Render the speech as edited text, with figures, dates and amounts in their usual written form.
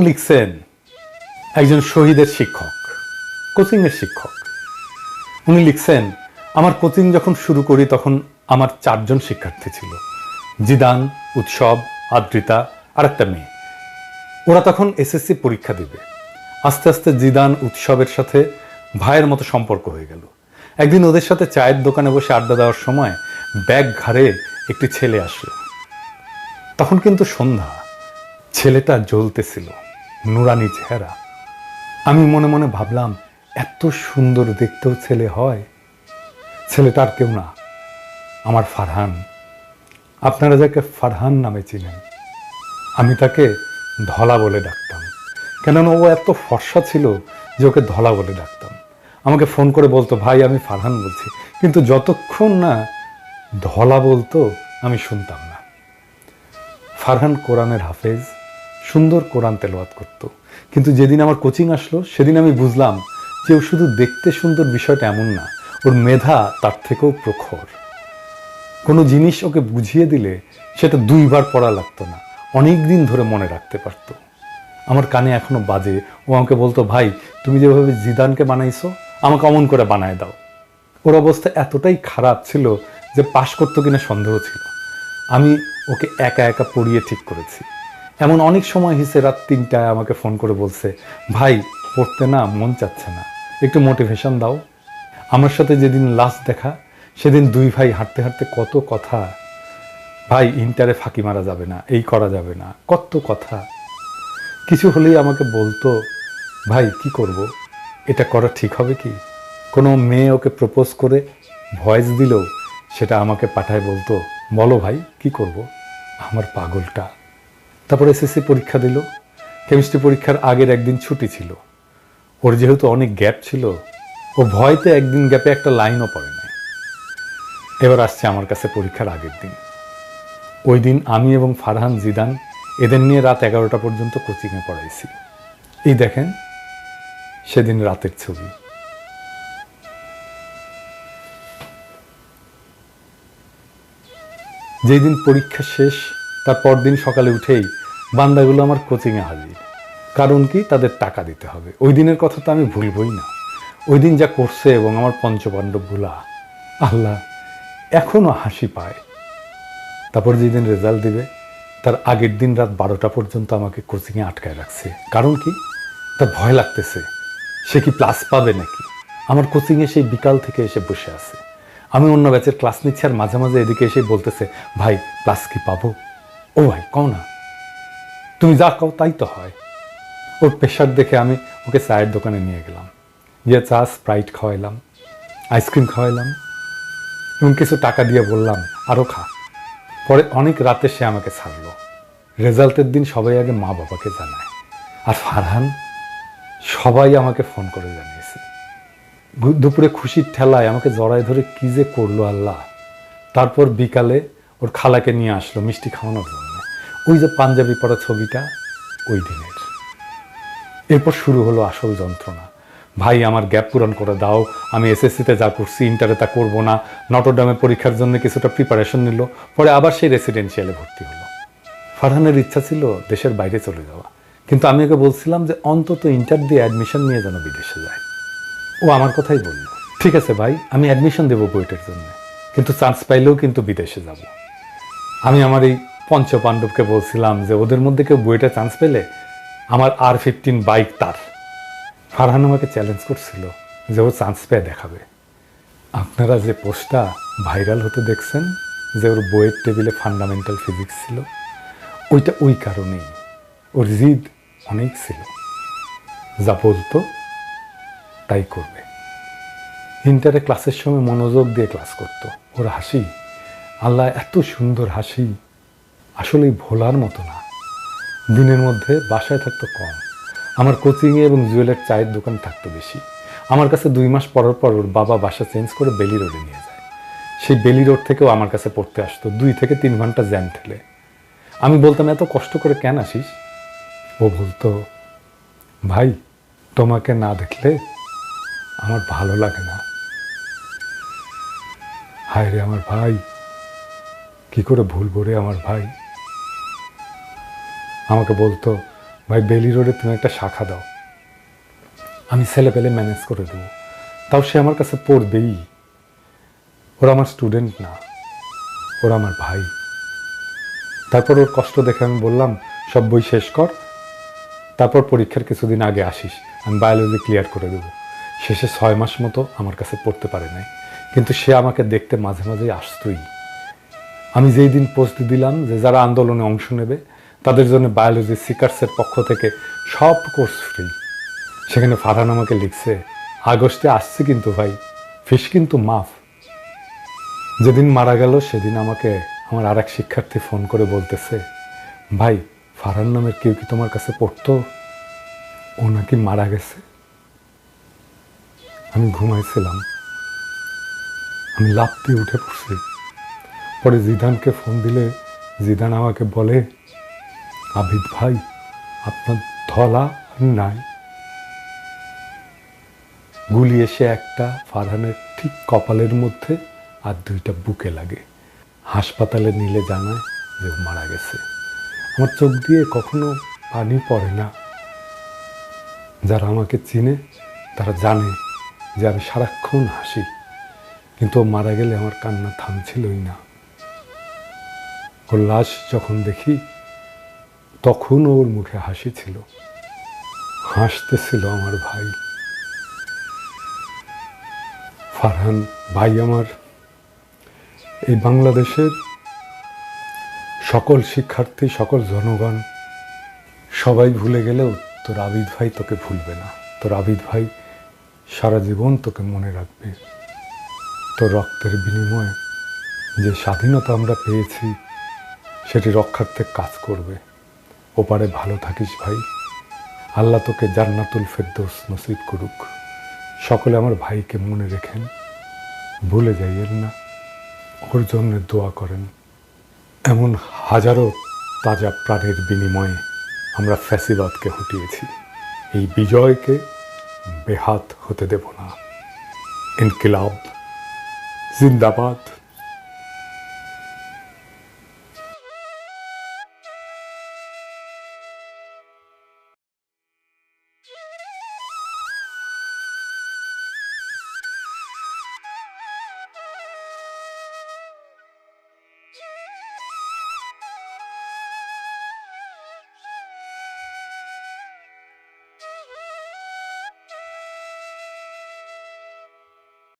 লিখছেন একজন শহীদের শিক্ষক, কোচিংয়ের শিক্ষক। উনি লিখছেন, আমার কোচিং যখন শুরু করি তখন আমার 4 জন শিক্ষার্থী ছিল, জিদান, উৎসব, আদ্রিতা আর একটা মেয়ে। ওরা তখন এসএসসি পরীক্ষা দিবে। আস্তে আস্তে জিদান উৎসবের সাথে ভাইয়ের মতো সম্পর্ক হয়ে গেল। একদিন ওদের সাথে চায়ের দোকানে বসে আড্ডা দেওয়ার সময় ব্যাগ ঘাড়ে একটি ছেলে আসলো। তখন কিন্তু সন্ধ্যা, ছেলেটা জ্বলতেছিল, নুরানি চেহারা। আমি মনে মনে ভাবলাম, এত সুন্দর দেখতেও ছেলে হয়। ছেলেটা আর কেউ না, আমার ফারহান। আপনারা যাকে ফারহান নামে চিনেন, আমি তাকে ধলা বলে ডাকতাম। কেননা ও এত ফর্সা ছিল যে ওকে ধলা বলে ডাকতাম। আমাকে ফোন করে বলতো, ভাই আমি ফারহান বলছি, কিন্তু যতক্ষণ না ধলা বলতো আমি শুনতাম না। ফারহান কোরআনের হাফেজ, সুন্দর কোরআন তেলাওয়াত করত। কিন্তু যেদিন আমার কোচিং আসলো সেদিন আমি বুঝলাম যে ও শুধু দেখতে সুন্দর বিষয়টা এমন না, ওর মেধা তার থেকেও প্রখর। কোনো জিনিস ওকে বুঝিয়ে দিলে সেটা 2 বার পড়া লাগতো না, অনেক দিন ধরে মনে রাখতে পারতো। আমার কানে এখনো বাজে, ও আমাকে বলতো, ভাই তুমি যেভাবে জিদানকে বানাইছো আমাকে অমন করে বানায় দাও। ওর অবস্থা এতটাই খারাপ ছিল যে পাশ করতো কিনা সন্দেহ ছিল। আমি ওকে একা একা পড়িয়ে ঠিক করেছি। এমন অনেক সময় হয়েছে রাত 3টায় আমাকে ফোন করে বলছে, ভাই পড়তে না মন চাচ্ছে না, একটু মোটিভেশন দাও। আমার সাথে যেদিন লাস্ট দেখা সেদিন 2 ভাই হাঁটতে হাঁটতে কত কথা, ভাই ইন্টারে ফাঁকি মারা যাবে না, এই করা যাবে না, কত কথা। কিছু হলেই আমাকে বলতো, ভাই কি করব, এটা করা ঠিক হবে কি? কোনো মেয়ে ওকে প্রপোজ করে ভয়েস দিলেও সেটা আমাকে পাঠায় বলতো, বলো ভাই কি করব। আমার পাগলটা। তারপর এসএসসি পরীক্ষা দিল। কেমিস্ট্রি পরীক্ষার আগের একদিন ছুটি ছিল। ওর যেহেতু অনেক গ্যাপ ছিল, ও ভয়তে একদিন গ্যাপে একটা লাইনও পড়ে নাই। এবার আসছে আমার কাছে পরীক্ষার আগের দিন। ওই দিন আমি এবং ফারহান, জিদান এদের নিয়ে রাত 11টা পর্যন্ত কোচিংয়ে পড়াইছি। এই দেখেন সেদিন রাতের ছবি। যেই দিন পরীক্ষা শেষ তার পরদিন সকালে উঠেই বান্দাগুলো আমার কোচিংয়ে হাজির। কারণ কি, তাদের টাকা দিতে হবে। ওই দিনের কথা তো আমি ভুলবই না। ওই দিন যা করছে এবং আমার পঞ্চপাণ্ডবগুলা, আল্লাহ এখনো হাসি পায়। তারপর যেদিন রেজাল্ট দিবে তার আগের দিন রাত 12টা পর্যন্ত আমাকে কোচিংয়ে আটকায় রাখছে। কারণ কি, তার ভয় লাগতেছে সে কি প্লাস পাবে নাকি। আমার কোচিংয়ে সেই বিকাল থেকে এসে বসে আছে। আমি অন্য ব্যাচের ক্লাস নিচ্ছি আর মাঝে মাঝে এদিকে এসে বলতেছে, ভাই প্লাস কি পাবো? ও ভাই কও না, তুমি যা কও তাই তো হয়। ওর প্রেশার দেখে আমি ওকে চায়ের দোকানে নিয়ে গেলাম, গিয়ে চা স্প্রাইট খাওয়াইলাম, আইসক্রিম খাওয়াইলাম এবং কিছু টাকা দিয়ে বললাম আরও খা। পরে অনেক রাতে সে আমাকে ছাড়লো। রেজাল্টের দিন সবাই আগে মা বাবাকে জানায়, আর ফারহান সবাই আমাকে ফোন করে জানিয়েছে। দুপুরে খুশির ঠেলায় আমাকে জড়ায় ধরে কি যে করলো আল্লাহ। তারপর বিকালে ওর খালাকে নিয়ে আসলো মিষ্টি খাওয়ানোর জন্য। ওই যে পাঞ্জাবি পরা ছবিটা ওই দিনের। এরপর শুরু হলো আসল যন্ত্রণা। ভাই আমার গ্যাপ পূরণ করে দাও, আমি এসএসসিতে যা করছি ইন্টারে তা করবো না। নটরডেমে পরীক্ষার জন্য কিছুটা প্রিপারেশন নিল, পরে আবার সেই রেসিডেন্সিয়ালে ভর্তি হলো। ফারহানের ইচ্ছা ছিল দেশের বাইরে চলে যাওয়া, কিন্তু আমি ওকে বলছিলাম যে অন্তত ইন্টার দিয়ে অ্যাডমিশন নিয়ে যেন বিদেশে যায়। ও আমার কথাই বলল, ঠিক আছে ভাই আমি অ্যাডমিশন দেবো বুয়েটের জন্য, কিন্তু চান্স পাইলেও কিন্তু বিদেশে যাব। আমি আমার এই পঞ্চপাণ্ডবকে বলছিলাম যে ওদের মধ্যে কেউ বুয়েটে চান্স পেলে আমার R15 বাইক তার। ফারহান আমাকে চ্যালেঞ্জ করছিল যে ও চান্স পেয়ে দেখাবে। আপনারা যে পোস্টটা ভাইরাল হতে দেখছেন যে ওর বইয়ের টেবিলে ফান্ডামেন্টাল ফিজিক্স ছিল, ওইটা ওই কারণেই। ওর জিদ অনেক ছিল, যা বলতো তাই করবে। ইন্টারে ক্লাসের সময় মনোযোগ দিয়ে ক্লাস করতো। ওর হাসি, আল্লাহ এত সুন্দর হাসি, আসলেই ভোলার মতো না। দিনের মধ্যে বাসায় থাকতো কম, আমার কোচিংয়ে এবং জুয়েলের চায়ের দোকান থাকতো বেশি। আমার কাছে 2 মাস পর পর ওর বাবা বাসা চেঞ্জ করে বেলি রোডে নিয়ে যায়। সেই বেলি রোড থেকেও আমার কাছে পড়তে আসতো 2 থেকে 3 ঘন্টা জ্যাম ঠেলে। আমি বলতাম এত কষ্ট করে কেন আসিস? ও বলতো, ভাই তোমাকে না দেখলে আমার ভালো লাগে না। হায় রে আমার ভাই, কি করে ভুলবো রে আমার ভাই। আমাকে বলতো, ভাই বেলি রোডে তুমি একটা শাখা দাও, আমি ছেলে পেলে ম্যানেজ করে দেবো। তাও সে আমার কাছে পড়বেই। ওরা আমার স্টুডেন্ট না, ওরা আমার ভাই। তারপর ওর কষ্ট দেখে আমি বললাম, সব বই শেষ কর, তারপর পরীক্ষার কিছুদিন আগে আসিস, আমি বায়োলজি ক্লিয়ার করে দেবো। শেষে 6 মাস মতো আমার কাছে পড়তে পারে নাই, কিন্তু সে আমাকে দেখতে মাঝে মাঝেই আসতোই। আমি যেই দিন পোস্ট দিলাম যে যারা আন্দোলনে অংশ নেবে তাদের জন্য বায়োলজি সিকার্সের পক্ষ থেকে সব কোর্স ফ্রি, সেখানে ফারহান আমাকে লিখছে, আগস্টে আসছে কিন্তু ভাই, ফিস কিন্তু মাফ। যেদিন মারা গেল সেদিন আমাকে আমার আর এক শিক্ষার্থী ফোন করে বলতেছে, ভাই ফারহান নামের কেউ কি তোমার কাছে পড়তো? ও নাকি মারা গেছে। আমি ঘুমাইছিলাম, আমি লাফ দিয়ে উঠে পড়ছি। পরে জিদানকে ফোন দিলে জিদান আমাকে বলে, আবিদ ভাই আপনার ধলা নাই। গুলি এসে একটা ফারহানের ঠিক কপালের মধ্যে আর 2টা বুকে লাগে। হাসপাতালে নিলে জানায় যে ও মারা গেছে। আমার চোখ দিয়ে কখনো পানি পড়ে না। যারা আমাকে চিনে তারা জানে যে আমি সারাক্ষণ হাসি, কিন্তু ও মারা গেলে আমার কান্না থামছিলই না। ওর লাশ যখন দেখি তখন ওর মুখে হাসি ছিল, হাসতেছিল আমার ভাই। ফারহান ভাই আমার, এই বাংলাদেশের সকল শিক্ষার্থী, সকল জনগণ সবাই ভুলে গেলেও তোর আবিদ ভাই তোকে ভুলবে না। তোর আবিদ ভাই সারা জীবন তোকে মনে রাখবে। তোর রক্তের বিনিময়ে যে স্বাধীনতা আমরা পেয়েছি সেটি রক্ষার্থে কাজ করবে। ওপারে ভালো থাকিস ভাই, আল্লাহ তোকে জান্নাতুল ফেরদৌস নসিব করুক। সকলে আমার ভাইকে মনে রেখেন, ভুলে যাইয়েন না, ওর জন্য দোয়া করেন। এমন হাজারো তাজা প্রাণের বিনিময়ে আমরা ফ্যাসিবাদকে হটিয়েছি। এই বিজয়কে বেহাত হতে দেব না। ইনকিলাব জিন্দাবাদ।